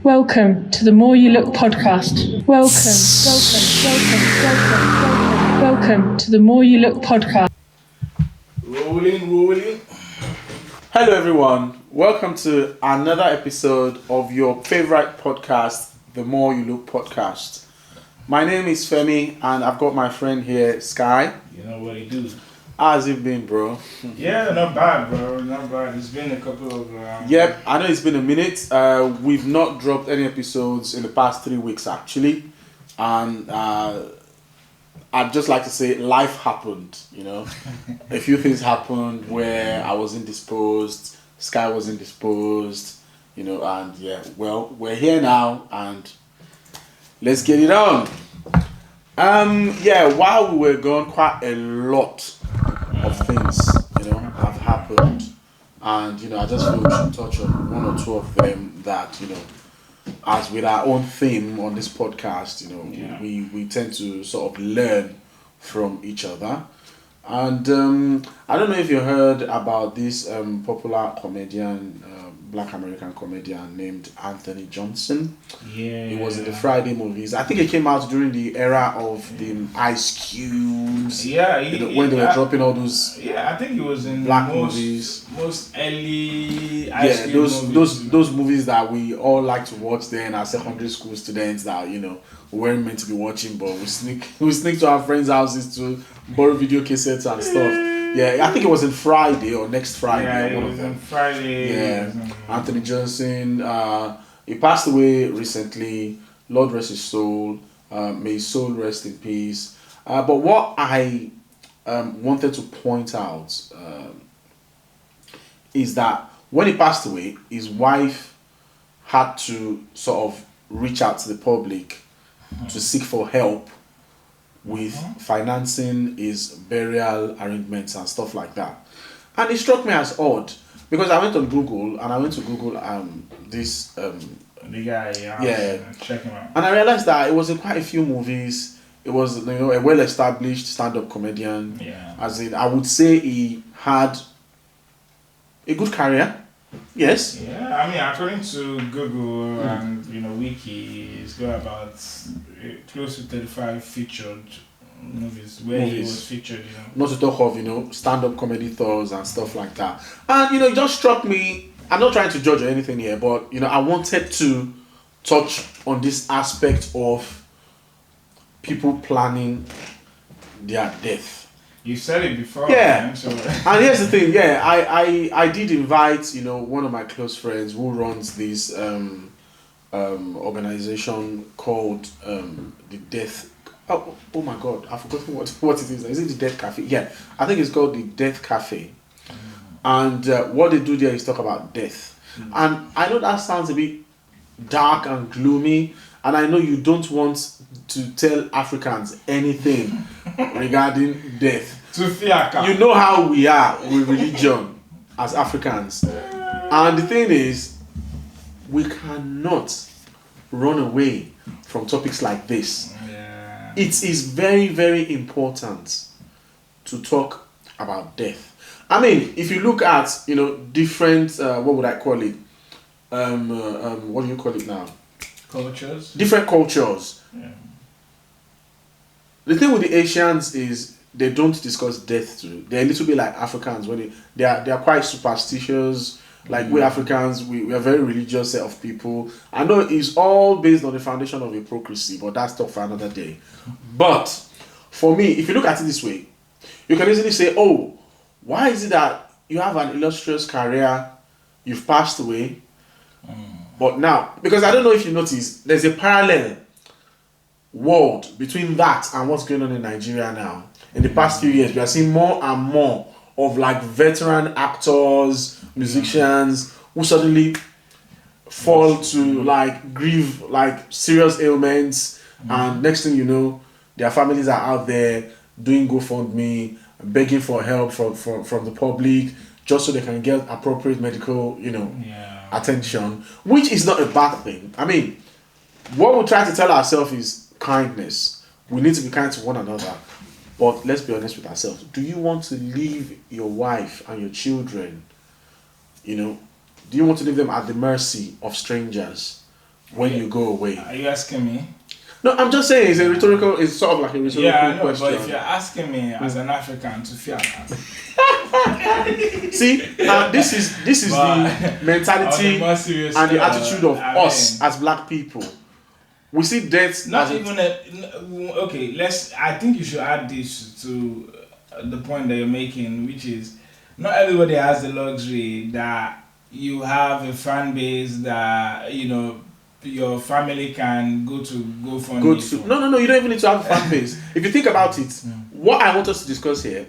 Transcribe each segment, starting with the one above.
Welcome to the More You Look podcast. Welcome to the More You Look podcast. Rolling. Hello, everyone. Welcome to another episode of your favorite podcast, the More You Look podcast. My name is Femi, and I've got my friend here, Sky. You know what he do? How's it been, bro? Yeah, not bad, bro. Not bad. It's been a couple of. Yep, I know it's been a minute. We've not dropped any episodes in the past 3 weeks, actually, and I'd just like to say life happened. You know, a few things happened where I was indisposed, Sky was indisposed. You know, and yeah, well, we're here now, and let's get it on. While we were gone, quite a lot of things, have happened, and I just feel we should touch on one or two of them that, as with our own theme on this podcast, we tend to sort of learn from each other. And I don't know if you heard about this popular comedian, Black American comedian named Anthony Johnson. Yeah. He was in the Friday movies. I think it came out during the era of the Ice Cubes. Yeah, when they were dropping all those. Yeah, I think he was in black movies. Most early Ice Cube movies. Those movies that we all like to watch then as secondary school students that we weren't meant to be watching, but we sneak to our friends' houses to borrow video cassettes and stuff. Yeah, I think it was in Friday or next Friday. Yeah, one of them. Friday. Yeah, Anthony Johnson. He passed away recently. Lord rest his soul. May his soul rest in peace. But what I wanted to point out is that when he passed away, his wife had to sort of reach out to the public to seek for help with financing his burial arrangements and stuff like that. And it struck me as odd because I went on Google this The guy, check him out. and I realized that it was in quite a few movies. It was a well-established stand-up comedian. Yeah. As in, I would say he had a good career. Yes. Yeah, I mean, according to Google and Wiki, he's got about close to 35 featured movies where he was featured. Not to talk of stand-up comedy tours and stuff like that. And it just struck me. I'm not trying to judge or anything here, but I wanted to touch on this aspect of people planning their death. You said it before. Yeah. Man, so. And here's the thing. Yeah, I did invite one of my close friends who runs this organization called the Death. Oh my God! I've forgotten what it is. Is it the Death Cafe? Yeah, I think it's called the Death Cafe. And what they do there is talk about death. And I know that sounds a bit dark and gloomy, and I know you don't want to tell Africans anything regarding death. You know how we are with religion as Africans. And the thing is, we cannot run away from topics like this. Yeah. It is very, very important to talk about death. I mean, if you look at, different, what would I call it? What do you call it now? Cultures. Different cultures. Yeah. The thing with the Asians is they don't discuss death too. They're a little bit like Africans when they are quite superstitious. Like we Africans, we are a very religious set of people. I know it's all based on the foundation of hypocrisy, but that's talk for another day. But for me, if you look at it this way, you can easily say, oh, why is it that you have an illustrious career, you've passed away, but now, because I don't know if you notice, there's a parallel world between that and what's going on in Nigeria now. In the past few years, we are seeing more and more of like veteran actors, musicians who suddenly fall to like grieve, like serious ailments, and next thing you know, their families are out there doing GoFundMe, begging for help from the public just so they can get appropriate medical, attention, which is not a bad thing. I mean, what we try to tell ourselves is kindness. We need to be kind to one another. But let's be honest with ourselves. Do you want to leave your wife and your children, do you want to leave them at the mercy of strangers when you go away? Are you asking me? No, I'm just saying it's a rhetorical. It's sort of like a rhetorical Yeah, I know, question. but if you're asking me as an African to fear that, See, this is the mentality and the attitude of us as black people. We see death. Not even okay. I think you should add this to the point that you're making, which is not everybody has the luxury that you have a fan base that your family can go for. No. You don't even need to have a fan base. If you think about it, what I want us to discuss here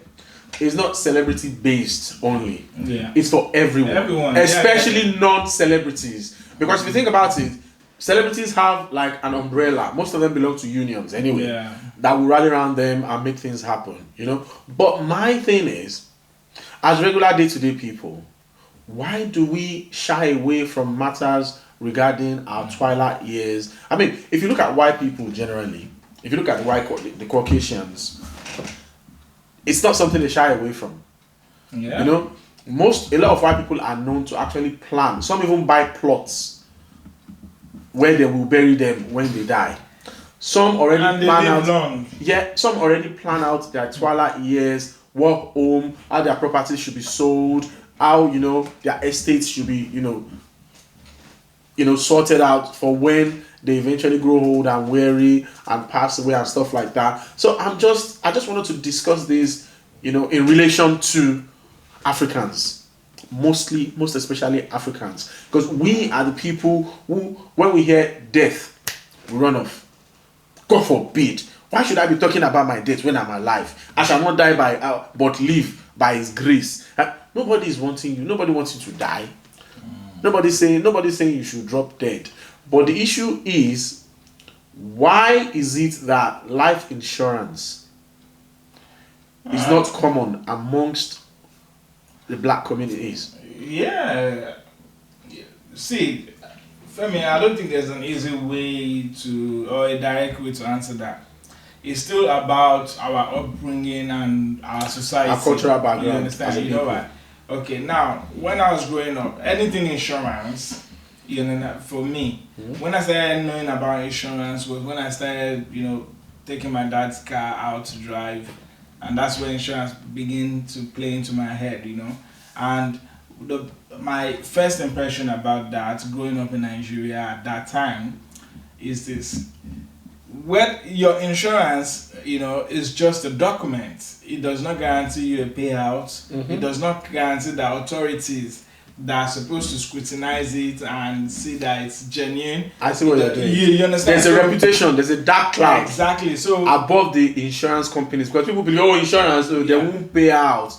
is not celebrity based only. Yeah. It's for everyone. Especially non-celebrities. Because if you think about it, celebrities have like an umbrella. Most of them belong to unions anyway. Yeah. That will rally around them and make things happen. But my thing is, as regular day-to-day people, why do we shy away from matters regarding our twilight years? I mean, if you look at white people generally, if you look at the Caucasians, it's not something they shy away from. Yeah. A lot of white people are known to actually plan. Some even buy plots where they will bury them when they die. Some already plan out. Long. Yeah, some already plan out their twilight years, walk home, how their properties should be sold, how their estates should be sorted out for when they eventually grow old and weary and pass away and stuff like that. So I just wanted to discuss this, in relation to Africans, most especially Africans, because we are the people who, when we hear death, we run off. God forbid. Why should I be talking about my death when I'm alive? I shall not die but live by His grace. Nobody is wanting you. Nobody wants you to die. Nobody's saying you should drop dead. But the issue is, why is it that life insurance is not common amongst the black communities? Yeah. See, Femi, I don't think there's an easy way or a direct way to answer that. It's still about our upbringing and our society. Our cultural background. You understand? You know why? Okay, now, when I was growing up, anything insurance, for me, when I started knowing about insurance was when I started, taking my dad's car out to drive, and that's when insurance began to play into my head, And my first impression about that, growing up in Nigeria at that time, is this. When your insurance, is just a document. It does not guarantee you a payout. Mm-hmm. It does not guarantee the authorities that are supposed to scrutinize it and see that it's genuine. I see what you're doing. You understand? There's a reputation. There's a dark cloud. Exactly. So above the insurance companies, because people believe, insurance, they won't pay out.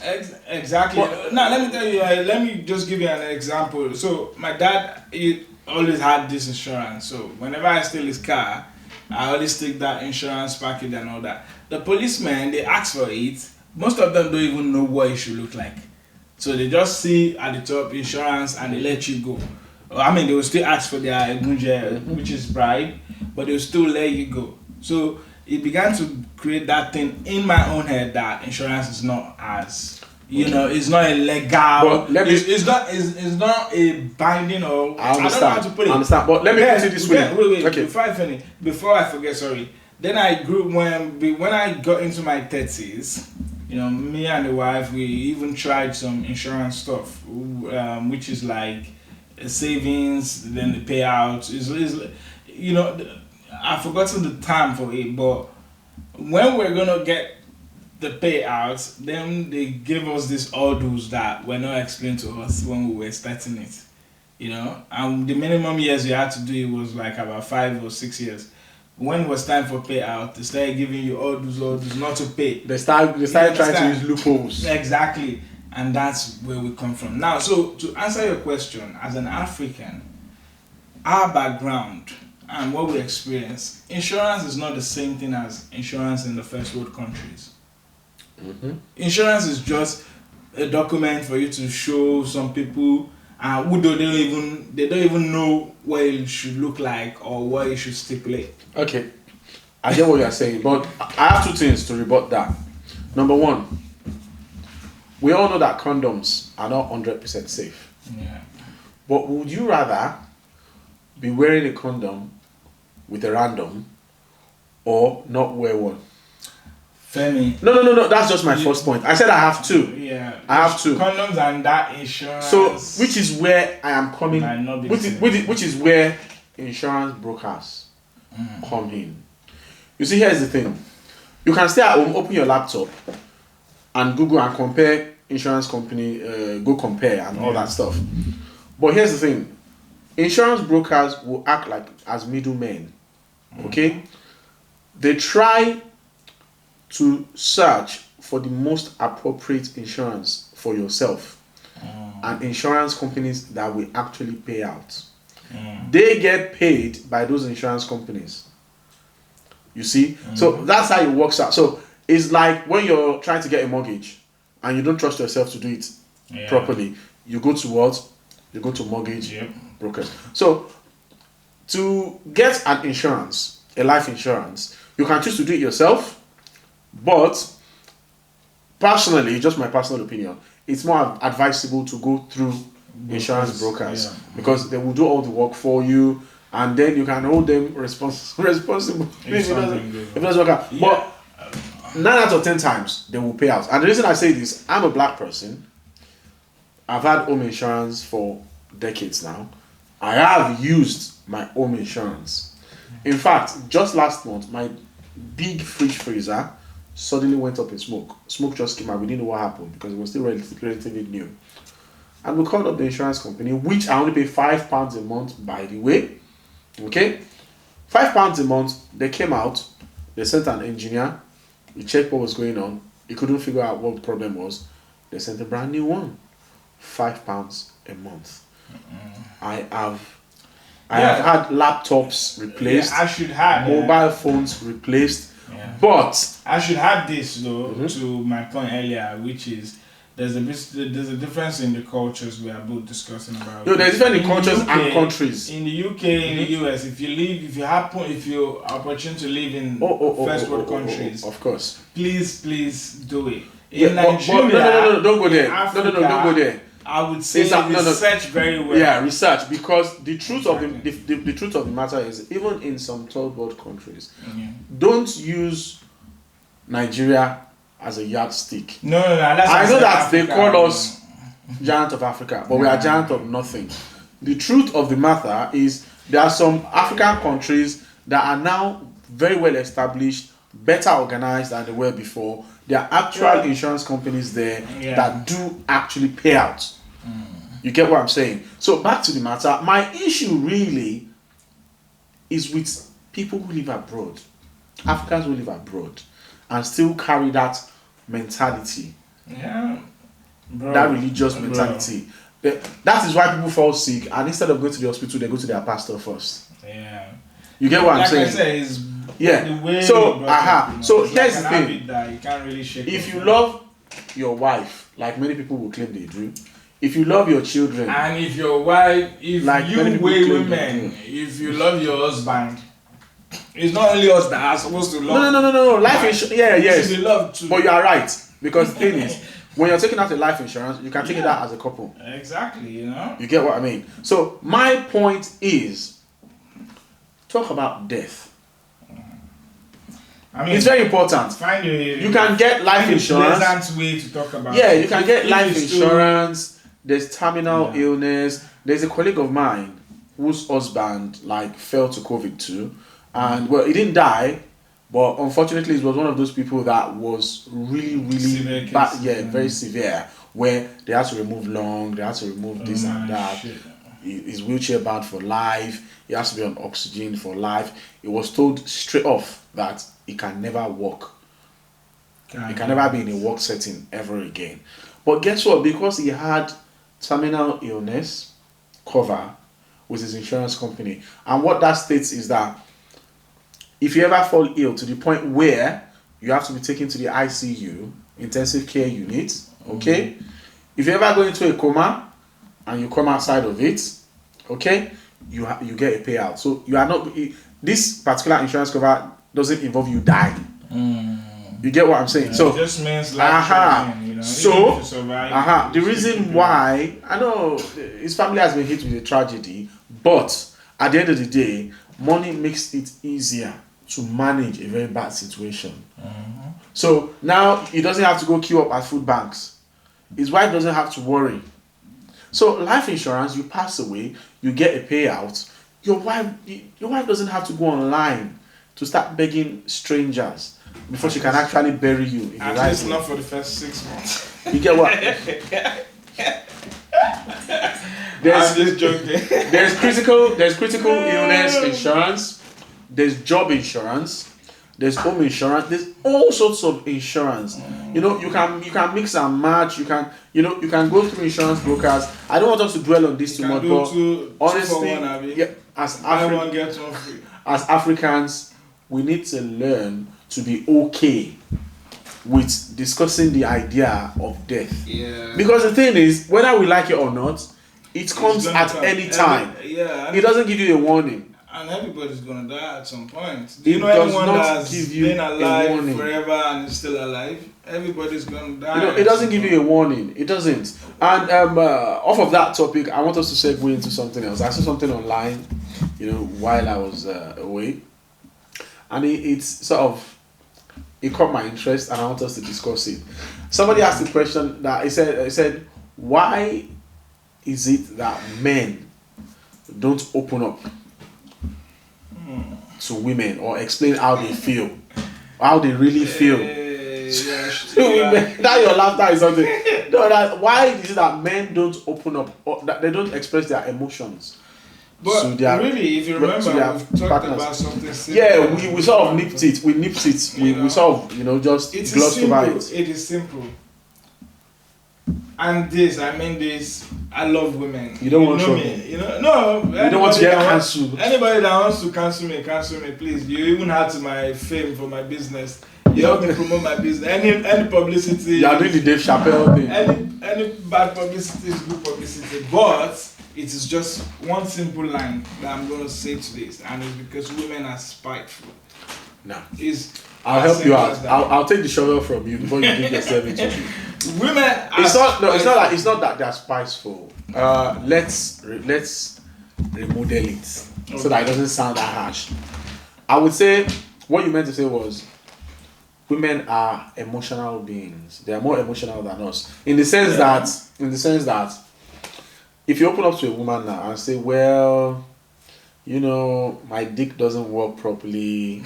Exactly. Now let me tell you. Let me just give you an example. So my dad, he always had this insurance. So whenever I steal his car, I always take that insurance package and all that. The policemen, they ask for it. Most of them don't even know what it should look like. So they just see at the top insurance and they let you go. I mean, they will still ask for their egunje, which is bribe, but they will still let you go. So it began to create that thing in my own head that insurance is not as, it's not a legal. It's not a binding or. I understand. I don't know how to put it. I understand. But let me put it this way. Wait. Okay. Before I forget, sorry. Then I grew when I got into my 30s. Me and the wife, we even tried some insurance stuff, which is like savings, then the payout. I've forgotten the time for it, but when we're gonna get the payouts, then they gave us these orders that were not explained to us when we were starting it. And the minimum years you had to do it was like about 5 or 6 years. When it was time for payout, they started giving you orders not to pay. They started trying to use loopholes. Exactly. And that's where we come from. Now, so to answer your question, as an African, our background and what we experience, insurance is not the same thing as insurance in the first world countries. Mm-hmm. Insurance is just a document for you to show some people who they don't even know what it should look like or what it should stipulate. Okay, I get what you're saying, but I have two things to rebut that. Number one, we all know that condoms are not 100% safe. Yeah. But would you rather be wearing a condom with a random or not wear one? Femi. No. That's just my first point. I said I have two. Yeah. I have two. Condoms and that insurance. So, which is where I am coming. Might not be Which is where insurance brokers come in. You see, here's the thing. You can stay at home, open your laptop, and Google and compare insurance company, go compare and all that stuff. But here's the thing. Insurance brokers will act like as middlemen. Okay? They try to search for the most appropriate insurance for yourself and insurance companies that will actually pay out. They get paid by those insurance companies. You see? So that's how it works out. So it's like when you're trying to get a mortgage and you don't trust yourself to do it properly, you go to what? You go to mortgage brokers. So to get an insurance, a life insurance, you can choose to do it yourself. But personally, just my personal opinion, it's more advisable to go through insurance brokers because they will do all the work for you, and then you can hold them responsible if it doesn't work out. But 9 out of 10 times they will pay out. And the reason I say this, I'm a black person. I've had home insurance for decades now. I have used my home insurance. In fact, just last month, my big fridge freezer suddenly went up in smoke. Smoke just came out. We didn't know what happened because it was still relatively new. And we called up the insurance company, which I only pay £5 a month, by the way. Okay? £5 a month. They came out. They sent an engineer. We checked what was going on. He couldn't figure out what the problem was. They sent a brand new one. £5 a month. I have had laptops replaced. I should have mobile phones replaced. But I should have this though to my point earlier, which is there's a difference in the cultures we are both discussing about. No, there's different in cultures and countries. In the UK, in the US, if you are opportunity to live in first world countries, of course, please do it. In Nigeria, don't go there. Africa, don't go there. I would say research very well. Yeah, research, because the truth of the truth of the matter is, even in some third world countries, don't use Nigeria as a yardstick. No. I know that Africa, they call us giant of Africa, but we are giant of nothing. The truth of the matter is, there are some African countries that are now very well established, better organized than they were before. There are actual insurance companies there that do actually pay out. You get what I'm saying? So back to the matter, my issue really is with people who live abroad, Africans who live abroad, and still carry that mentality, that religious mentality. That is why people fall sick, and instead of going to the hospital, they go to their pastor first. You get what I'm saying? Like I said, it's the way so here's the thing. That you can't really shake if you love your wife, like many people will claim they do, if you love your children, and if your wife, if like you weigh women, if you love your husband, it's not only us that are supposed to love. No. Life insurance, yes. You love too. But you are right, because the thing is, when you're taking out a life insurance, you can take it out as a couple. Exactly, You get what I mean? So my point is, talk about death. I mean, it's very important. You can get life insurance. Pleasant way to talk about. Yeah, you can get life insurance. There's terminal illness. There's a colleague of mine whose husband fell to COVID too, and he didn't die, but unfortunately, it was one of those people that was really bad. Very severe, where they had to remove lung, they had to remove this and that. Shit. He's wheelchair bound for life. He has to be on oxygen for life. He was told straight off that he can never walk. He can never be in a work setting ever again. But guess what? Because he had terminal illness cover with his insurance company, and what that states is that if you ever fall ill to the point where you have to be taken to the ICU, intensive care unit, okay? If you ever go into a coma and you come outside of it, okay, you get a payout. So you are not, this particular insurance cover doesn't involve you dying. You get what I'm saying? So it just means life so the reason why, I know his family has been hit with a tragedy, but at the end of the day, money makes it easier to manage a very bad situation. So now he doesn't have to go queue up at food banks. His wife doesn't have to worry. So life insurance, you pass away, you get a payout. Your wife doesn't have to go online to start begging strangers before she can actually bury you in the right At least way. not for the first 6 months. You get what? I'm just joking. There's critical illness insurance, there's job insurance, there's home insurance, there's all sorts of insurance. You know, you can mix and match, you can go through insurance brokers. I don't want us to dwell on this too much, but honestly, as Africans, we need to learn to be okay with discussing the idea of death. Yeah. Because the thing is, whether we like it or not, it comes at any time. It doesn't give you a warning. And everybody's gonna die at some point. Do you know anyone that's been alive forever and is still alive? Everybody's gonna die. You know, it doesn't give you a warning. It doesn't. And off of that topic, I want us to segue into something else. I saw something online, while I was away, and it caught my interest, and I want us to discuss it. Somebody asked the question that he said, why is it that men don't open up to women or explain how they feel, how they really feel? That your laughter is something. No, why is it that men don't open up or that they don't express their emotions? But really, if you remember, we've talked about something simple. Yeah, we sort of nipped it. We nipped it. We sort of just glossed over it. It is simple. And I love women. You don't want to trouble. No. You don't want to get cancelled. Anybody that wants to cancel me, please. You even add to my fame for my business. You help me promote my business. Any publicity. You are doing the Dave Chappelle thing. Any bad publicity is good publicity. But it is just one simple line that I'm going to say to this, and it's because women are spiteful. No. I'll help you out. I'll take the shovel from you before you dig yourself into it. Women are it's not that they're spiteful. Let's remodel it so that it doesn't sound that harsh. I would say what you meant to say was women are emotional beings. They are more emotional than us. In the sense that if you open up to a woman now and say, well, my dick doesn't work properly,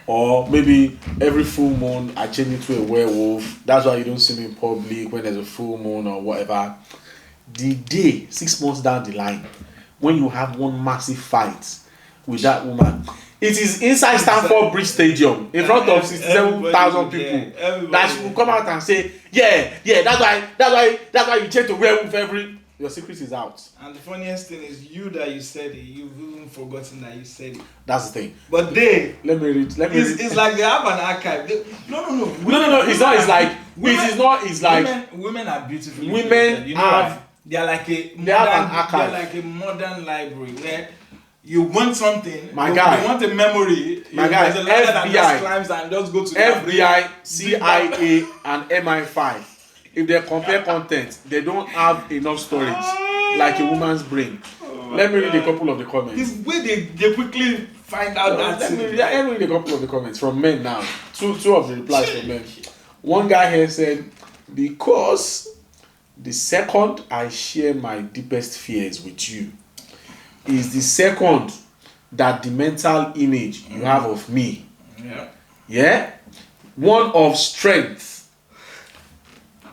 or maybe every full moon I change into a werewolf, that's why you don't see me in public when there's a full moon or whatever. The day 6 months down the line, when you have one massive fight with that woman, it is inside Stamford Bridge Stadium in front of 67,000 people that she will come out and say, yeah, that's why you change to werewolf your secret is out. And the funniest thing is you said it, you've even forgotten that you said it. That's the thing. But let me read. It's like they have an archive. No. Women are beautiful. Women they're like a modern library where you want something. You want a memory. There's a ladder that just climbs and just go to the FBI, CIA, and MI5. If they compare content, they don't have enough storage like a woman's brain. Let me read a couple of the comments. This way they quickly find out that. Let me read a couple of the comments from men now. Two of the replies from men. One guy here said, because the second I share my deepest fears with you is the second that the mental image you have of me. Yeah? One of strength.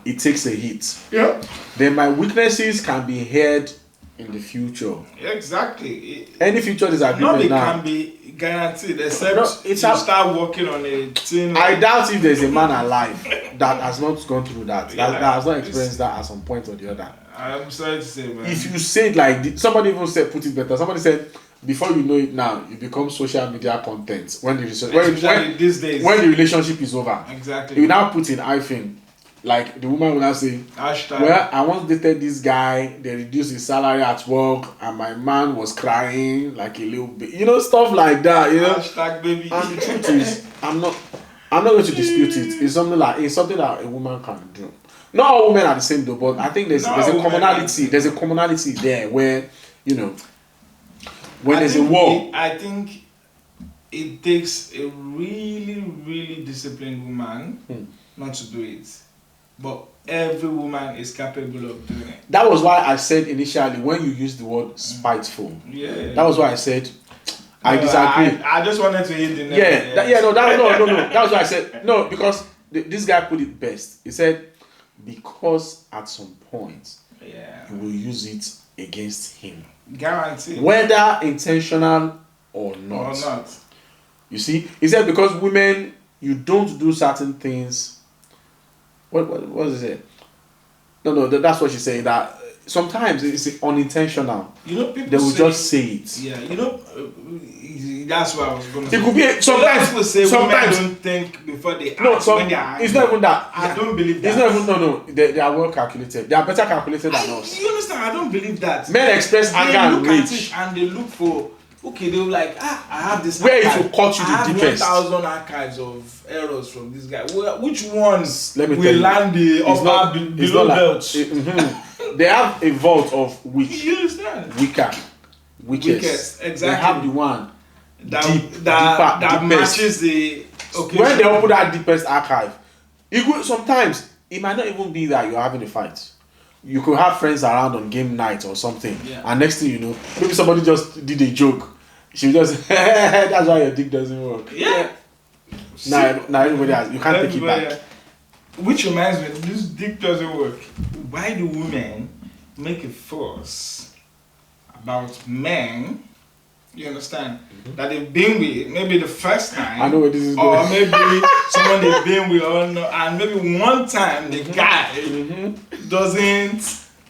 It takes a hit. Yeah. Then my weaknesses can be heard in the future. Exactly. Any future disagreement now can be guaranteed except you start working on a thing. I doubt if there's a man alive that has not gone through that. That has not experienced that at some point or the other. I'm sorry to say, man. If you say it like somebody even said, put it better. Somebody said, before you know it now, you become social media content when these days when the relationship is over. Exactly. You now put in hyphen. Like the woman will now say, hashtag. well, I once dated this guy, they reduced his salary at work, and my man was crying like a little bit. Stuff like that, Hashtag baby. And the truth is, I'm not going to dispute it. It's something that a woman can do. Not all women are the same though, but I think there's a commonality. There's a commonality there where, when there's a war. I think it takes a really, really disciplined woman not to do it. But every woman is capable of doing it. That was why I said initially when you used the word spiteful. Yeah. That was why I said I disagree. I just wanted to hit the nail. No. That was why I said no, because this guy put it best. He said because at some point you will use it against him. Guaranteed. Whether intentional or not. You see, he said because women, you don't do certain things. What is it? No, that's what she's saying. That sometimes it's unintentional. You know, people they will just say it. Yeah, you know, that's what I was going to say. It could be sometimes. People say sometimes women don't think before they act when they are. It's not even that. I don't believe that. It's not even no. They are well calculated. They are better calculated than us. You understand? I don't believe that. Men express anger and rage, and they look for. Okay, they're like, I have this. Where it will cut you the deepest. I have 1,000 archives of errors from this guy. Which ones will land the upper below belt? They have a vault of weak. You understand? Weakest. Exactly. They have the one that matches the. Okay. When they open that deepest archive, sometimes it might not even be that you're having a fight. You could have friends around on game night or something, and next thing you know, maybe somebody just did a joke. She just that's why your dick doesn't work. Yeah. Now everybody has. You can't take it back. Which reminds me, this dick doesn't work. Why do women make a fuss about men? You understand? That they've been with maybe the first time. I know where this is going. Or going. maybe someone they've been with, and maybe one time the guy doesn't,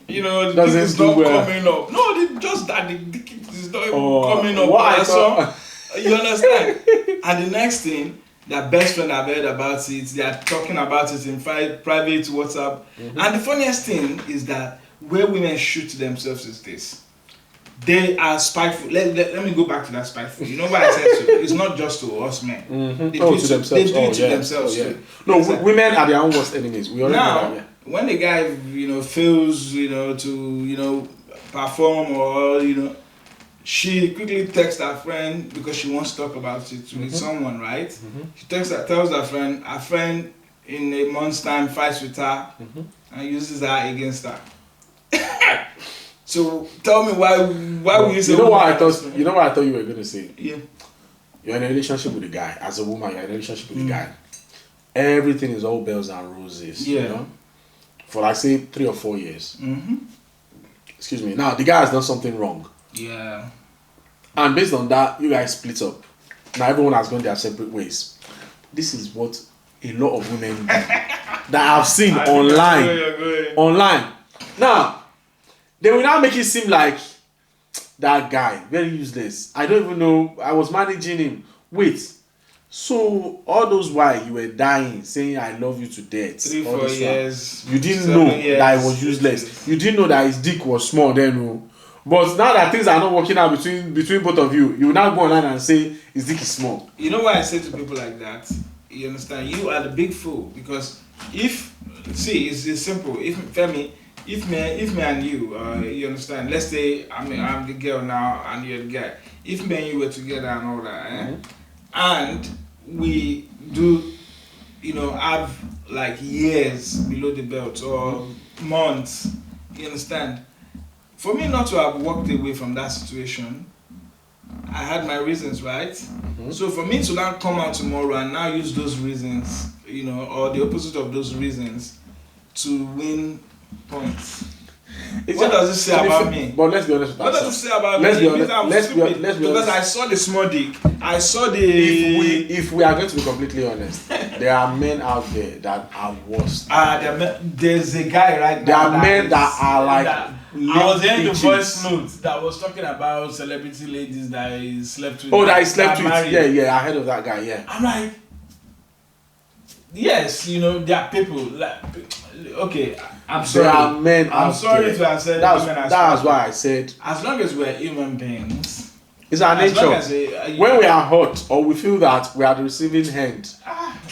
the dick is not coming up. No, just that the dick is not coming up. You understand? And the next thing, their best friend have heard about it. They are talking about it in private WhatsApp. And the funniest thing is that where women shoot themselves is this. They are spiteful. Let me go back to that spiteful. You know what I said to you? It's not just to us men. They do it to themselves. They do it to themselves too. No, women are their own worst enemies. We already know that. When the guy, fails, to, perform or, she quickly texts her friend because she wants to talk about it with someone, right? She tells her friend in a month's time fights with her and uses her against her. So tell me why would you say? You know what I thought you were gonna say? Yeah. You're in a relationship with a guy. As a woman, you're in a relationship with a guy. Everything is all bells and roses. Yeah. For like say 3 or 4 years. Excuse me. Now the guy has done something wrong. Yeah. And based on that, you guys split up. Now everyone has gone their separate ways. This is what a lot of women do that I've seen online. Now, they will now make it seem like that guy, very useless. I don't even know. I was managing him. Wait. So all those while you were dying, saying I love you to death. 3, 4 years. You didn't know that I was useless. You didn't know that his dick was small then. But now that things are not working out between both of you, you will now go online and say his dick is small. You know why I say to people like that? You understand? You are the big fool because it's simple. If me and you, you understand? Let's say I'm the girl now and you're the guy. If me and you were together and all that, and we do, have like years below the belt or months, you understand? For me not to have walked away from that situation, I had my reasons, right? So for me to now come out tomorrow and now use those reasons, or the opposite of those reasons to win points. What does it say about me? But let's be honest with ourselves. What does it say about me? Let's be honest. Because I saw the small dick. I saw the... If we are going to be completely honest, there are men out there that are worse. There's a guy right now. There are men that are like... I was hearing the voice note that was talking about celebrity ladies that he slept with. Oh, that he slept with. Yeah, I heard of that guy, yeah. I'm like... Yes, there are people like... Okay, I'm sorry. There are men I'm sorry to have said that's why I said... As long as we're human beings... It's our nature. When we are hot or we feel that we are the receiving end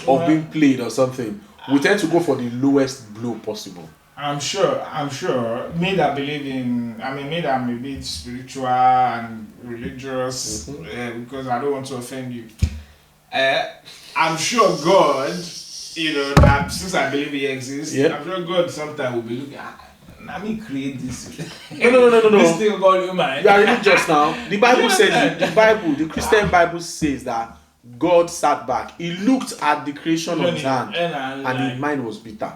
of being played or something, we tend to go for the lowest blow possible. I'm sure. Me that believe in, me that I'm a bit spiritual and religious, because I don't want to offend you. I'm sure God, that since I believe He exists, I'm sure God sometime will be looking. Let me create this. No. This thing called human. You are religious now. The Bible says, the Christian Bible says that God sat back. He looked at the creation of His hand, and His mind was bitter.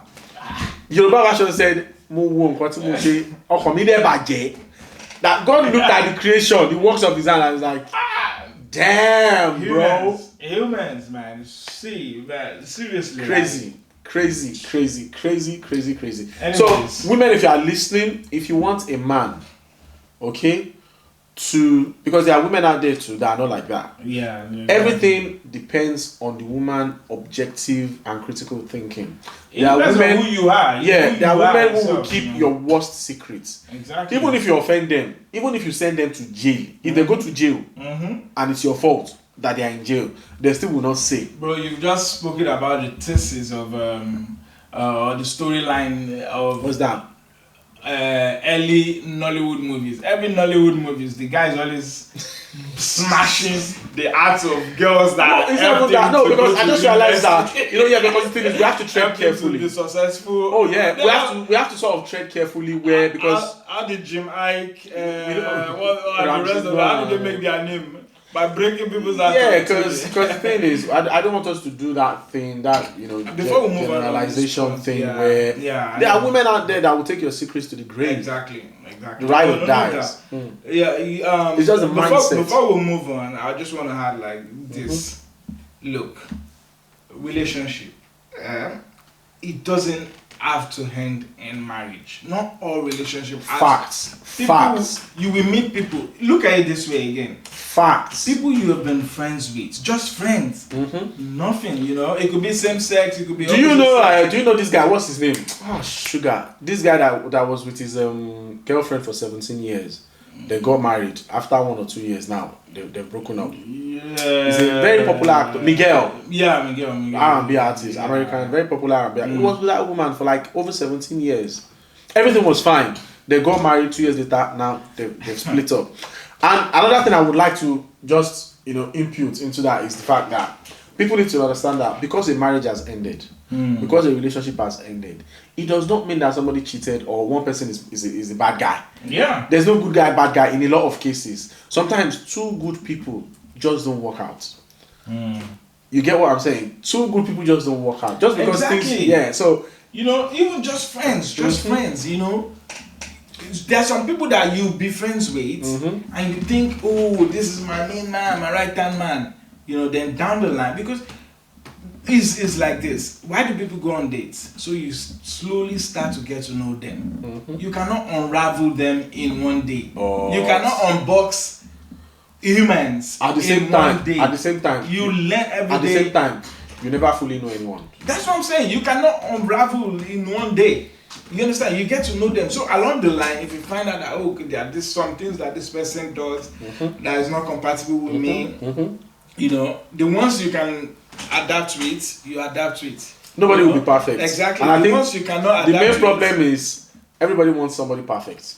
Yoruba version said, that God looked at the creation, the works of His hand, and was like, damn, bro. Humans, man. See, man. Seriously. Crazy. Anyways. So, women, if you are listening, if you want a man, okay, because there are women out there too that are not like that. Yeah. Everything depends on the woman objective and critical thinking. It depends on who you are. There are women who will keep your worst secrets. Exactly. Even if you offend them, even if you send them to jail, if they go to jail and it's your fault that they are in jail, they still will not say. Bro, you've just spoken about the thesis of the storyline of what's that? Early Nollywood movies. Every Nollywood movies, the guy is always smashing the acts of girls that. No, because I just realized that because the thing is we have to tread carefully. To be successful. Oh yeah, we have to sort of tread carefully because how did Jim Ike the rest of how did they make their name? By breaking people's hearts. Yeah, because the thing is, I don't want us to do that thing, that before we move generalization thing where there are women out there that will take your secrets to the grave. Exactly. The ride or dies. It's just a mindset. Before we move on, I just want to add this. Look, relationship. It doesn't have to end in marriage. Not all relationships. Facts. You will meet people. Look at it this way again. Facts. People you have been friends with, just friends. Nothing, It could be same sex. It could be. Do you know this guy? What's his name? Oh, Sugar. This guy that was with his girlfriend for 17 years. They got married after 1 or 2 years. Now they've broken up. Yeah. He's a very popular actor, Miguel. Yeah, Miguel. R&B artist, American, very popular R&B artist. He was with that woman for over 17 years. Everything was fine. They got married 2 years later. Now they've split up. And another thing I would like to just impute into that is the fact that people need to understand that because a marriage has ended, because a relationship has ended, it does not mean that somebody cheated or one person is a bad guy. Yeah. There's no good guy, bad guy in a lot of cases. Sometimes two good people just don't work out. You get what I'm saying? Two good people just don't work out. Just because things. So even just friends, friends, There's some people that you be friends with and you think, oh, this is my main man, my right hand man. Then down the line, because it's like this. Why do people go on dates? So you slowly start to get to know them. You cannot unravel them in one day. You cannot unbox humans at the same time. You learn every day. At the same time, you never fully know anyone. That's what I'm saying. You cannot unravel in one day. You understand? You get to know them. So along the line, if you find out that there are some things that this person does that is not compatible with me, the ones you can adapt to it, you adapt to it. Nobody will be perfect. Exactly. And I think once you cannot adapt the main problem is everybody wants somebody perfect.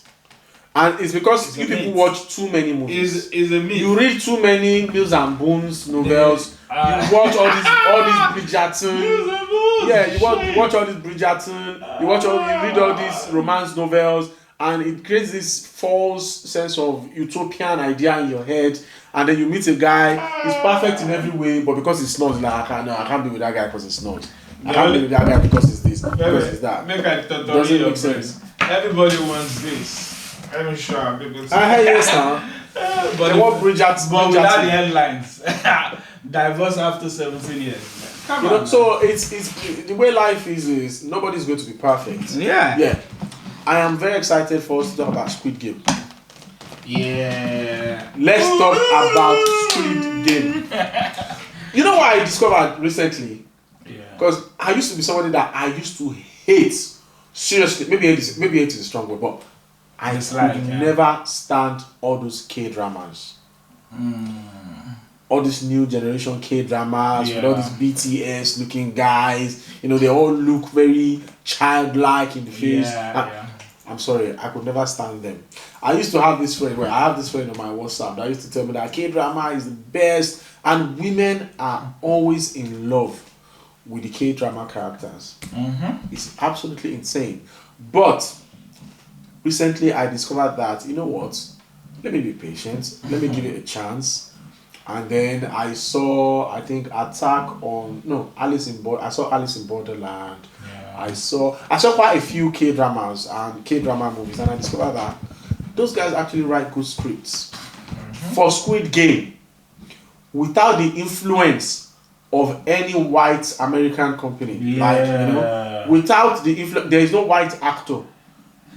And it's because you people watch too many movies. Is a myth. You read too many Mills and Bones novels. You watch all these Bridgerton. Yeah, you watch all these Bridgerton. You read all these romance novels, and it creates this false sense of utopian idea in your head. And then you meet a guy, he's perfect in every way, but because he's not, I can't be with that guy because he's not. I can't be with that guy because it's this, because it's that. Doesn't make sense. Everybody wants this. I'm sure because yes now. But what Bridgerton? But without the headlines. Divorce after 17 years. Come on. So it's the way life is nobody's going to be perfect. Yeah. I am very excited for us to talk about Squid Game. Yeah. Let's talk about Squid Game. You know what I discovered recently? Yeah. Because I used to be somebody that I used to hate. Seriously, maybe hate is a strong word, but I could never stand all those K-dramas. all these new generation K-dramas with all Yeah. these BTS looking guys. You know, they all look very childlike in the face. Yeah. I'm sorry, I could never stand them. I used to have this friend, I have this friend on my WhatsApp that used to tell me that K-drama is the best, and women are always in love with the K-drama characters. It's absolutely insane. But recently I discovered that, you know what, let me be patient, let me give it a chance. And then I saw, I think, I saw Alice in Borderland. Yeah. I saw quite a few K-dramas and K-drama movies, and I discovered that those guys actually write good scripts. For Squid Game, without the influence of any white American company. Like, you know, without the influence, there is no white actor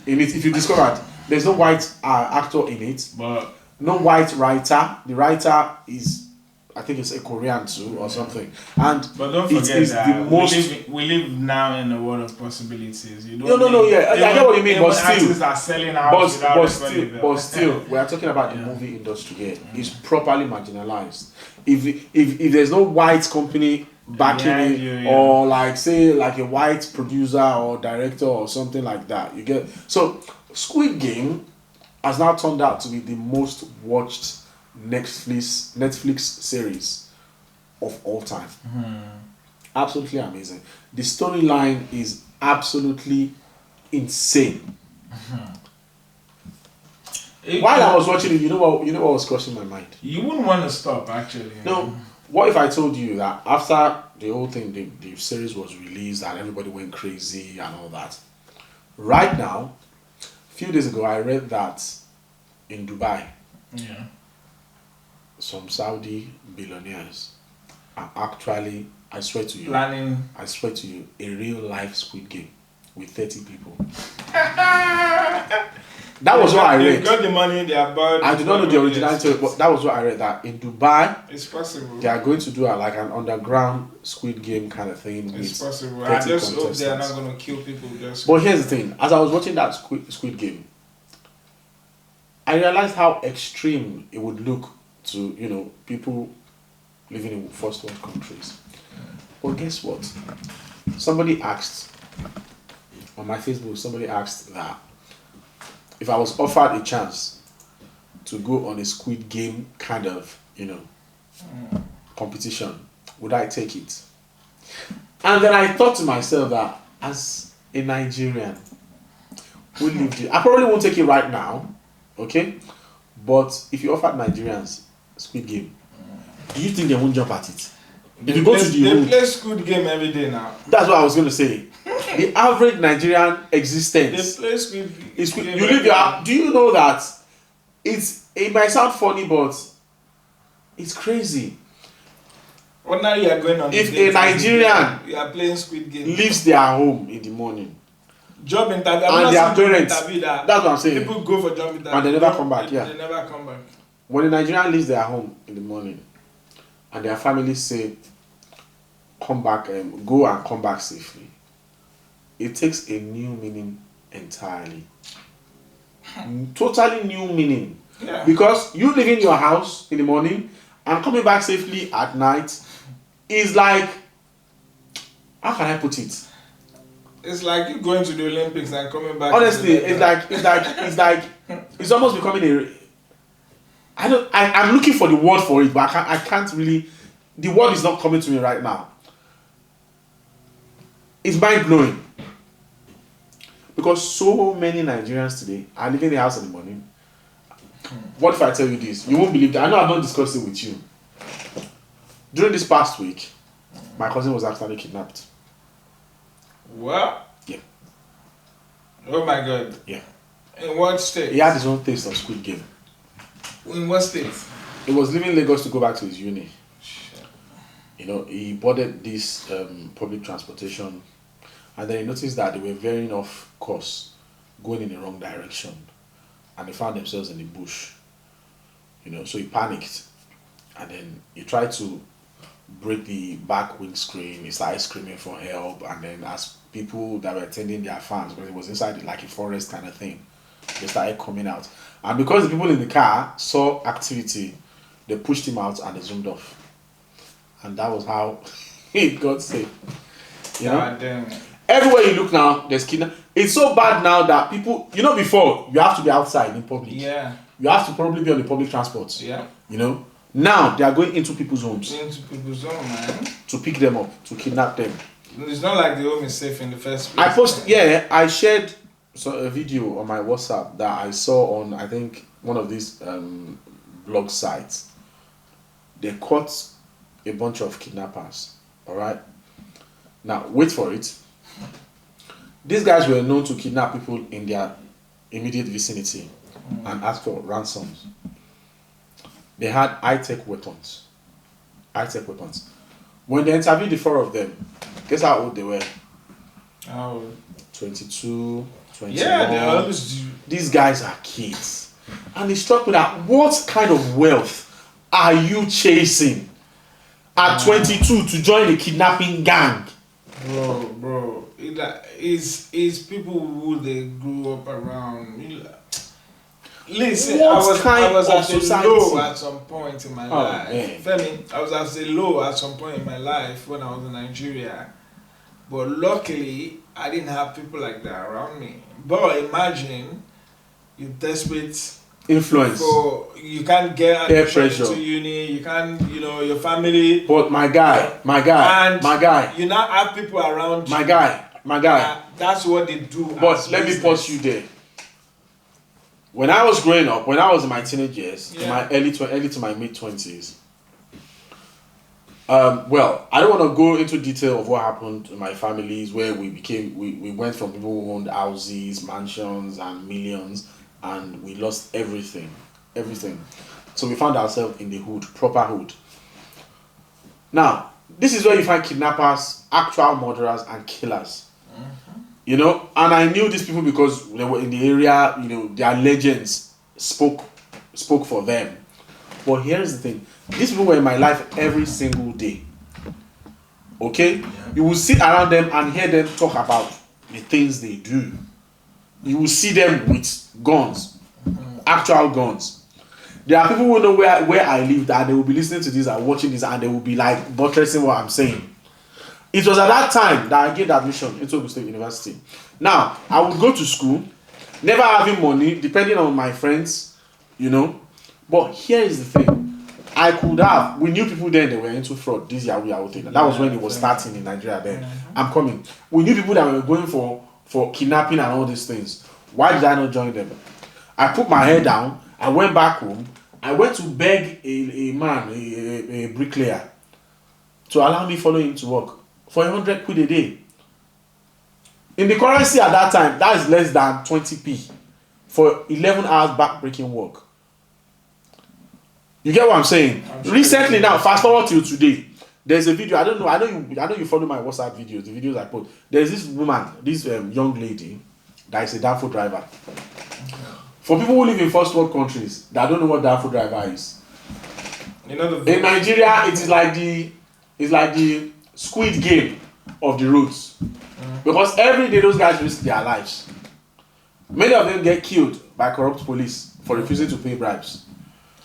in it. If you discovered, there's no white actor in it. But No white writer. The writer is, I think it's a Korean too or something. And But don't it forget is that the most. we live now in a world of possibilities. You don't I get what you mean, but still, artists are selling out without but still, we are talking about the movie industry here. It's properly marginalized. If there's no white company backing it, or like say like a white producer or director or something like that, you get. So Squid Game has now turned out to be the most watched Netflix series of all time. Absolutely amazing. The storyline is absolutely insane. While I was watching it, you know what was crossing my mind? You wouldn't want to stop, actually. No. What if I told you that after the whole thing, the series was released and everybody went crazy and all that? Right now, a few days ago, I read that in Dubai, some Saudi billionaires are actually, I swear to you, a real life Squid Game with 30 people. That was what I read. They got the money, they are bought. I do not know the original story, but that was what I read, that in Dubai, it's possible. they are going to do like an underground Squid Game kind of thing. It's possible. I just hope they are not going to kill people. But here's the thing. As I was watching that Squid Game, I realized how extreme it would look to, you know, people living in first world countries. But guess what? Somebody asked, on my Facebook, that if I was offered a chance to go on a Squid Game kind of, you know, competition, would I take it? And then I thought to myself that as a Nigerian who lived here, I probably won't take it right now, okay? But if you offered Nigerians Squid Game, do you think they won't jump at it? They play Squid Game every day now. That's what I was going to say. The average Nigerian existence. They play Squid Game. You live your. Do you know that it might sound funny, but it's crazy. Ordinarily, you are going on. If a Nigerian you are playing Squid Game, leaves their home in the morning, job interview, and their parents, that's what I'm saying. People go for job interview and they never come back. Yeah, they never come back. When a Nigerian leaves their home in the morning, and their families say, "Come back and go and come back safely," it takes a new meaning entirely. Totally new meaning. Yeah. Because you leaving your house in the morning and coming back safely at night is like, how can I put it? It's like you going to the Olympics and coming back. Honestly, it's almost becoming I'm looking for the word for it, but I can't really. The word is not coming to me right now. It's mind blowing. Because so many Nigerians today are leaving the house in the morning. What if I tell you this? You won't believe that. I know I've not discussed it with you. During this past week, my cousin was actually kidnapped. What? Yeah. Oh my God. Yeah. In what state? He had his own taste of Squid Game. In what state? He was leaving Lagos to go back to his uni. Shit. You know, he boarded this public transportation, and then he noticed that they were veering off course, going in the wrong direction, and they found themselves in the bush. You know, so he panicked, and then he tried to break the back windscreen. He started screaming for help, and then as people that were attending their farms, because it was inside like a forest kind of thing, they started coming out. And because the people in the car saw activity, They pushed him out and they zoomed off. And that was how it got saved. You know? God damn it. Everywhere you look now, there's kidnapping. It's so bad now that people, you know, before, you have to be outside in public. Yeah. You have to probably be on the public transport. Yeah. You know? Now, they are going into people's homes. Into people's home, man. To pick them up, to kidnap them. It's not like the home is safe in the first place. I shared a video on my WhatsApp that I saw on, I think, one of these blog sites. They caught a bunch of kidnappers. Alright? Now, wait for it. These guys were known to kidnap people in their immediate vicinity and ask for ransoms. They had high-tech weapons. High-tech weapons. When they interviewed the four of them, guess how old they were? Oh. 22, 21. Yeah, they always do. These guys are kids. And it struck me that what kind of wealth are you chasing at 22 to join a kidnapping gang? Bro, it's people who they grew up around. Listen, I was at a low at some point in my life. Man. Femi, I was at a low at some point in my life when I was in Nigeria. But luckily, I didn't have people like that around me. But imagine you're desperate. Influence. So you can't get peer pressure to uni. You can't, your family. But my guy. You now have people around you. My guy. That's what they do. But let me pause you there. When I was growing up, when I was in my teenage years, in my early to my mid-20s, well, I don't want to go into detail of what happened in my families where we went from people who owned houses, mansions, and millions, and we lost everything. So we found ourselves in the hood, proper hood. Now, this is where you find kidnappers, actual murderers, and killers. And I knew these people because they were in the area, their legends spoke for them. But here's the thing, these people were in my life every single day. Okay? Yeah. You will sit around them and hear them talk about the things they do. You will see them with guns, actual guns. There are people who know where I live and they will be listening to this and watching this and they will be like buttressing what I'm saying. It was at that time that I gained admission into Ogun State University. Now, I would go to school, never having money, depending on my friends, But here is the thing. We knew people then that were into fraud, this Yahoo thing. That was when it was starting in Nigeria then. I'm coming. We knew people that were going for kidnapping and all these things. Why did I not join them? I put my head down, I went back home, I went to beg a man, a bricklayer, to allow me follow him to work for 100 quid a day. In the currency at that time, that is less than 20p for 11 hours back-breaking work. You get what I'm saying? Recently now, fast forward till today, there's a video. I know you follow my WhatsApp videos, the videos I put. There's this woman, this young lady that is a Danfo driver. For people who live in first world countries that don't know what Danfo driver is, in Nigeria, it is like the Squid Game of the roads. Because every day those guys risk their lives. Many of them get killed by corrupt police for refusing to pay bribes.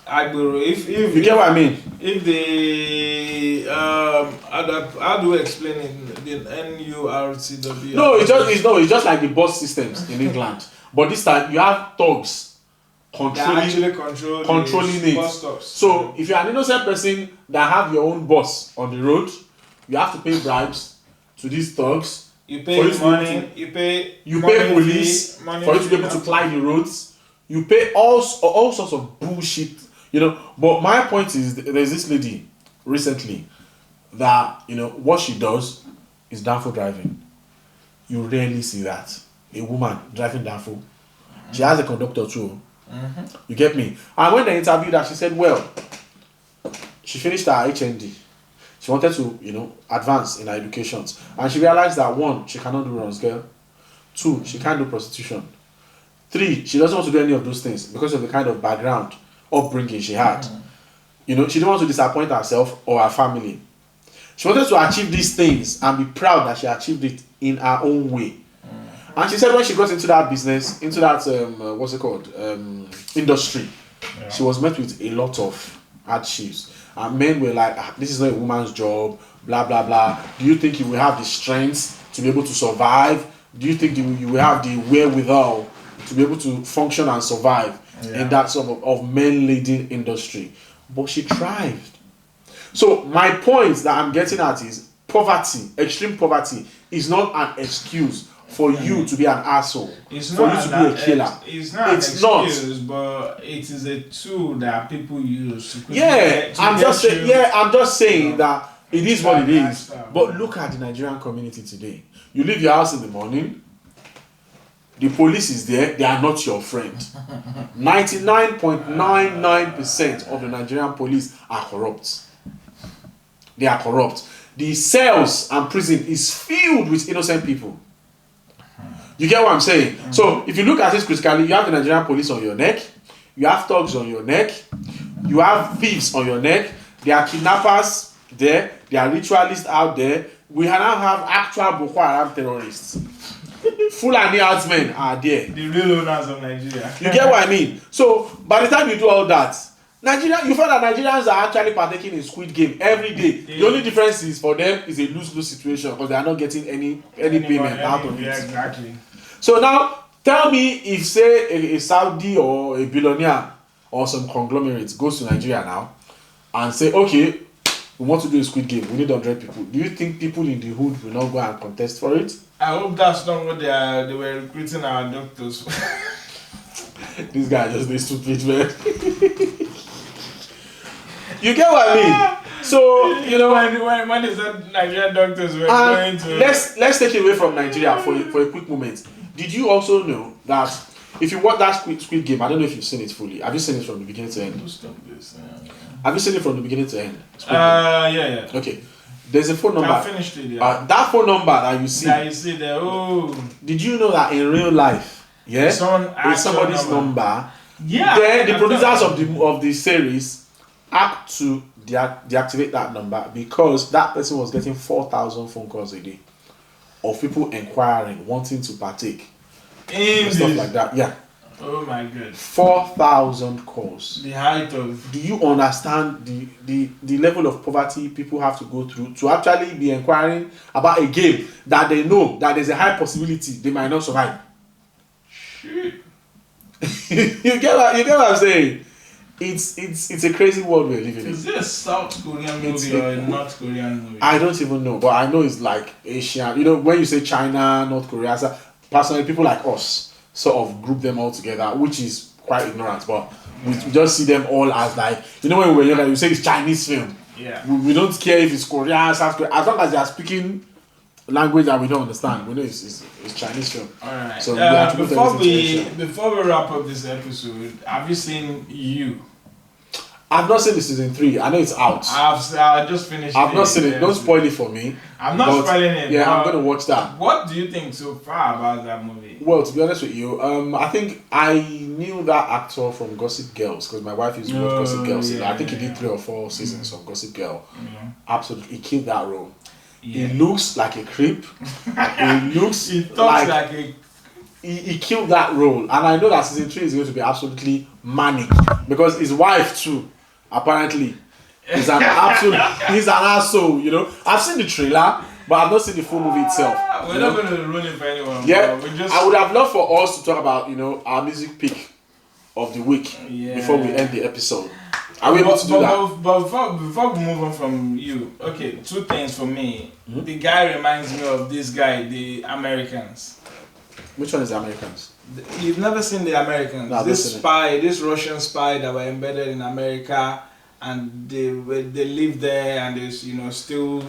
If you get what I mean? If the how do we explain it? The NURTW. No, it's just like the bus systems in England. But this time you have thugs controlling it. Bus stops. So if you're an innocent person that have your own bus on the road, you have to pay bribes to these thugs. You pay money. You pay police for you to be able to ply the roads. You pay all sorts of bullshit, But my point is, there's this lady recently that what she does is Danfo driving. You rarely see that. A woman driving Danfo. She has a conductor too. You get me? And when they interviewed her, she said, well, she finished her HND. She wanted to, advance in her educations. And she realized that 1, she cannot do runs, girl. 2, she can't do prostitution. 3, she doesn't want to do any of those things because of the kind of background, upbringing she had. She didn't want to disappoint herself or her family. She wanted to achieve these things and be proud that she achieved it in her own way. And she said when she got into that business, into that industry, she was met with a lot of hardships. And men were like, this is not a woman's job, blah, blah, blah. Do you think you will have the strength to be able to survive? Do you think you will have the wherewithal to be able to function and survive in that sort of men-laden industry? But she thrived. So my point that I'm getting at is poverty, extreme poverty, is not an excuse for you to be an asshole, for you to be a killer. It's not an excuse, but it is a tool that people use. I'm just saying that it is what it is. But look at the Nigerian community today. You leave your house in the morning, the police is there, they are not your friend. 99.99% of the Nigerian police are corrupt. They are corrupt. The cells and prison is filled with innocent people. You get what I'm saying? So if you look at this critically, you have the Nigerian police on your neck, you have thugs on your neck, you have thieves on your neck, there are kidnappers there, there are ritualists out there. We now have actual Boko Haram terrorists. Fulani herdsmen are there. The real owners of Nigeria. You get what I mean? So by the time you do all that, you find that Nigerians are actually partaking in Squid Game every day. The only difference is for them is a lose-lose situation because they are not getting any payment out of it. Yeah, exactly. So now tell me if say a Saudi or a billionaire or some conglomerates goes to Nigeria now and say, okay, we want to do a Squid Game, we need 100 people. Do you think people in the hood will not go and contest for it? I hope that's not what they were recruiting our doctors. This guy just needs to pitch, man. You get what I mean? So you know when is that Nigerian doctors were going to let's take it away from Nigeria for a quick moment. Did you also know that if you watch that Squid Game, I don't know if you've seen it fully. Have you seen it from the beginning to end? Have you seen it from the beginning to end? Yeah. Okay. There's a phone number. I finished it. Yeah. That phone number that you see. That you see there. Oh. Did you know that in real life, it's somebody's number? Yeah. Then the producers of the series act to deactivate that number because that person was getting 4,000 phone calls a day of people inquiring, wanting to partake in stuff like that. Yeah. Oh my God. 4,000 calls. The height of. Do you understand the level of poverty people have to go through to actually be inquiring about a game that they know that there's a high possibility they might not survive? Shit. you get what I'm saying? It's a crazy world we're living in. Is this a South Korean movie or a North Korean movie? I don't even know, but I know it's like Asian. You know, when you say China, North Korea, personally, people like us sort of group them all together, which is quite ignorant, but we just see them all as like, you know, when we were younger, you say it's Chinese film. Yeah. We don't care if it's Korean, South Korea, as long as they are speaking language that we don't understand. We know it's Chinese film. Alright. So we have to before we wrap up this episode, have you seen You? I've not seen the season 3. I know it's out. I just finished. I've not seen it. Don't spoil it for me. I'm not spoiling it. Yeah, I'm gonna watch that. What do you think so far about that movie? Well, to be honest with you, I think I knew that actor from Gossip Girls because my wife used to watch Gossip Girls. Yeah, I think he did 3 or 4 seasons of Gossip Girl. Absolutely, he killed that role. Yeah. He looks like a creep. He looks. He talks like a. He killed that role, and I know that season 3 is going to be absolutely manic because his wife too. Apparently, he's an asshole, you know. I've seen the trailer, but I've not seen the full movie itself. We're not going to ruin it for anyone. Yeah, I would have loved for us to talk about, you know, our music pick of the week before we end the episode. Are we able to do that? But before we move on from You, okay, 2 things for me. Mm-hmm. The guy reminds me of this guy, the Americans. Which one is the Americans? You've never seen the Americans. No, this Russian spy that were embedded in America, and they live there, and there's still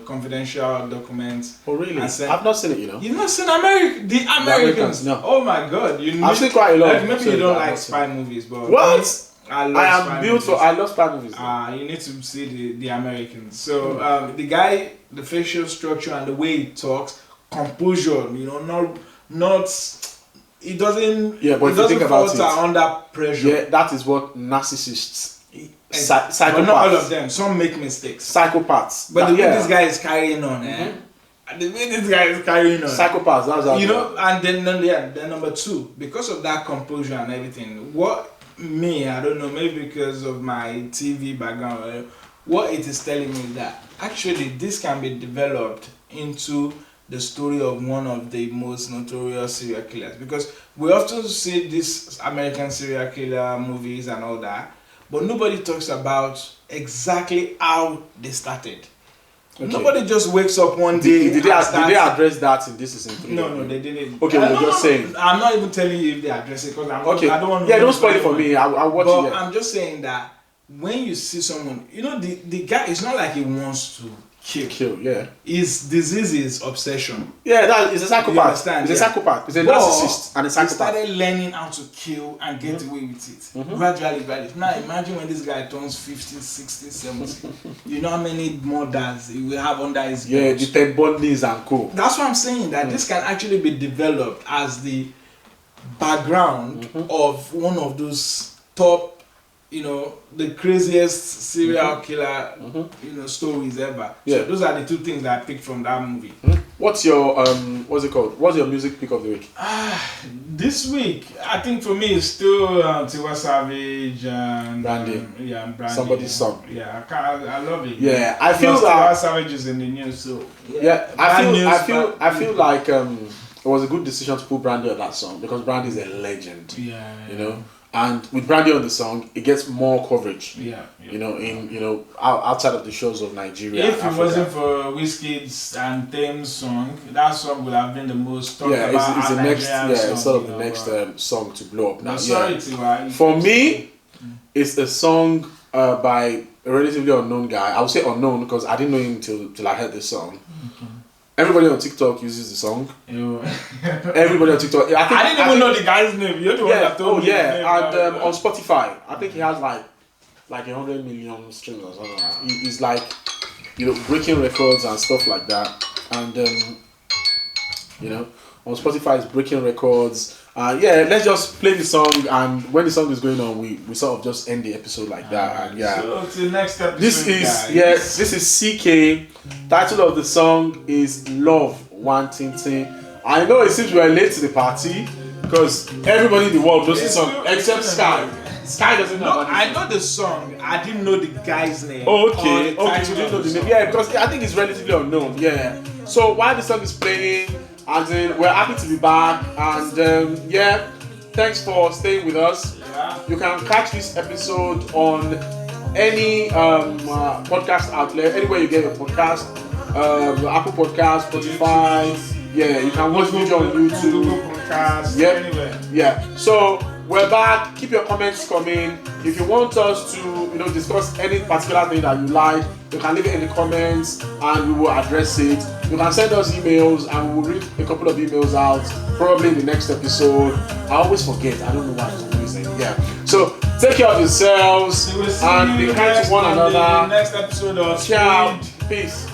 confidential documents. Oh really? I've not seen it. You've not seen the Americans? No. Oh my God! I've seen quite a lot. Maybe you don't like spy movies, but what? I love spy movies. You need to see the Americans. So the guy, the facial structure and the way he talks. Composure, not it doesn't. Yeah, but if you think about it, under pressure. Yeah, that is what narcissists, psychopaths. But not all of them. Some make mistakes. Psychopaths. But the way this guy is carrying on, the way this guy is carrying on. Psychopaths. That's how and then number 2, because of that composure and everything, what me, I don't know, maybe because of my TV background, what it is telling me is that actually this can be developed into the story of one of the most notorious serial killers, because we often see these American serial killer movies and all that, but nobody talks about exactly how they started. Okay. Nobody just wakes up one day. Did they address that in This Season 3? No, they didn't. Okay, we're just saying. I'm not even telling you if they address it because I don't want to. Yeah, don't spoil it for me. I'll watch it. But I'm just saying that when you see someone, the guy, it's not like he wants to kill. Yeah. His disease is obsession. Yeah, that is a psychopath. He's a psychopath. He's a narcissist and a psychopath. He started learning how to kill and get away with it. Gradually. Now imagine when this guy turns 50, 60, 70. You know how many murders he will have under his belt. Yeah, the Ted Bundys and co. That's what I'm saying, that this can actually be developed as the background of one of those top, the craziest serial killer, stories ever. Yeah. So those are the two things that I picked from that movie. What's your what's it called? What's your music pick of the week? This week, I think for me it's still Tiwa Savage and Brandy. Brandy. Somebody's song. Yeah, I love it. Yeah, I feel Tiwa that Savage is in the news, so I feel like it was a good decision to put Brandy on that song because Brandy is a legend. Yeah. And with Brandy on the song, it gets more coverage. Yeah. Outside of the shows of Nigeria. If it wasn't for Wizkid's and Thames song, that song would have been the most talked about. It's the next. Nigerian Yeah, song, it's sort of the next song to blow up now. Sorry, For me, it's a song by a relatively unknown guy. I would say unknown because I didn't know him till I heard this song. Everybody on TikTok uses the song. Everybody on TikTok. I didn't even know the guy's name. You're the one that told me. And on Spotify, I think he has like 100 million streams or something. He's like, breaking records and stuff like that. And on Spotify, it's breaking records. Let's just play the song, and when the song is going on, we sort of just end the episode like that. And so to the next episode. This is CK. Title of the song is Love Wanting. I know it seems we are late to the party because everybody in the world knows the song except Sky. Sky doesn't know about it. I know the song. I didn't know the guy's name. Okay, you didn't know the name. Yeah, because I think it's relatively unknown. Yeah. So while the song is playing, as in, we're happy to be back, and thanks for staying with us. You can catch this episode on any podcast outlet, anywhere you get your podcast, Apple Podcast, Spotify. Yeah, you can watch video on YouTube. Google Podcast. Anywhere. Yeah. So we're back. Keep your comments coming. If you want us to, discuss any particular thing that you like, you can leave it in the comments and we will address it. You can send us emails and we will read a couple of emails out probably in the next episode. I always forget. I don't know why I'm always saying. Yeah. So take care of yourselves and be kind to one another. Next episode of Ciao. Peace.